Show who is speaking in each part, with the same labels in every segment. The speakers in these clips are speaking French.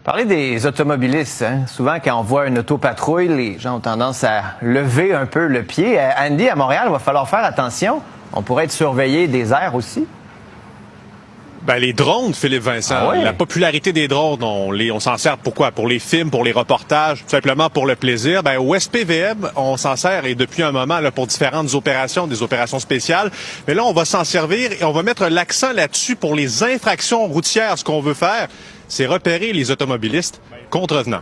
Speaker 1: Parler des automobilistes, hein? Souvent quand on voit une autopatrouille, les gens ont tendance à lever un peu le pied. Andy, à Montréal, il va falloir faire attention. On pourrait être surveillé des airs aussi.
Speaker 2: Ben, les drones, Philippe Vincent,
Speaker 1: Ah ouais?
Speaker 2: La popularité des drones, on s'en sert pourquoi? Pour les films, pour les reportages, tout simplement pour le plaisir. Ben, au SPVM, on s'en sert et depuis un moment là, pour différentes opérations, des opérations spéciales. Mais là, on va s'en servir et on va mettre l'accent là-dessus pour les infractions routières. Ce qu'on veut faire, c'est repérer les automobilistes contrevenants.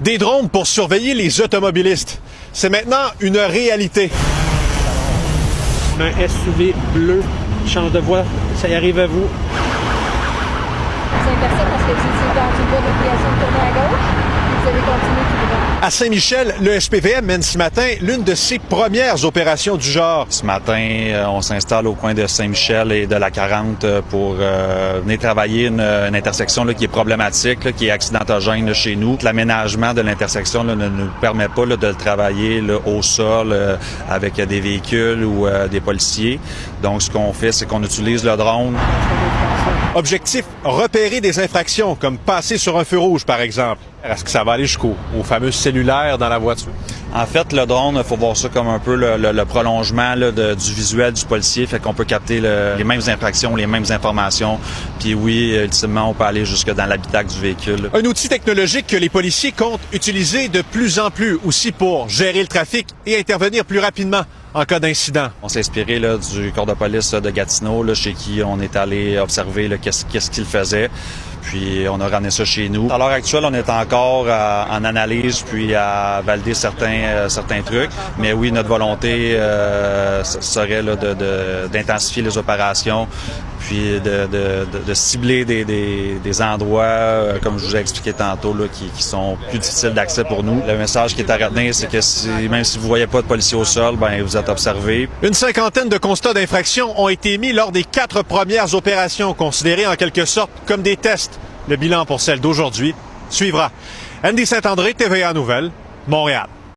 Speaker 2: Des drones pour surveiller les automobilistes. C'est maintenant une réalité.
Speaker 3: Un SUV bleu change de voie, ça y arrive à vous.
Speaker 4: Vous inversez parce que vous étiez dans une voie d'obligation de tourner à gauche, et vous avez continué tout droit.
Speaker 2: À Saint-Michel, le SPVM mène ce matin l'une de ses premières opérations du genre.
Speaker 5: Ce matin, on s'installe au coin de Saint-Michel et de la 40 pour venir travailler une intersection là, qui est problématique, là, qui est accidentogène là, chez nous. L'aménagement de l'intersection là, ne nous permet pas là, de le travailler là, au sol avec des véhicules ou des policiers. Donc, ce qu'on fait, c'est qu'on utilise le drone.
Speaker 2: Objectif, repérer des infractions, comme passer sur un feu rouge, par exemple. Est-ce que ça va aller jusqu'au fameux cellulaire dans la voiture?
Speaker 5: En fait, le drone, il faut voir ça comme un peu le prolongement là, du visuel du policier, fait qu'on peut capter les mêmes infractions, les mêmes informations. Puis oui, ultimement, on peut aller jusque dans l'habitacle du véhicule.
Speaker 2: Un outil technologique que les policiers comptent utiliser de plus en plus aussi pour gérer le trafic et intervenir plus rapidement en cas d'incident.
Speaker 5: On s'est inspiré là, du corps de police de Gatineau, là, chez qui on est allé observer qu'est-ce qu'il faisait. Puis on a ramené ça chez nous. À l'heure actuelle, on est encore en analyse puis à valider certains trucs. Mais oui, notre volonté serait là, d'intensifier les opérations puis de cibler des endroits, comme je vous ai expliqué tantôt, là, qui sont plus difficiles d'accès pour nous. Le message qui est à retenir, c'est que même si vous voyez pas de policiers au sol, ben vous êtes observés.
Speaker 2: Une cinquantaine de constats d'infraction ont été mis lors des 4 premières opérations, considérées en quelque sorte comme des tests. Le bilan pour celle d'aujourd'hui suivra. Andy Saint-André, TVA Nouvelles, Montréal.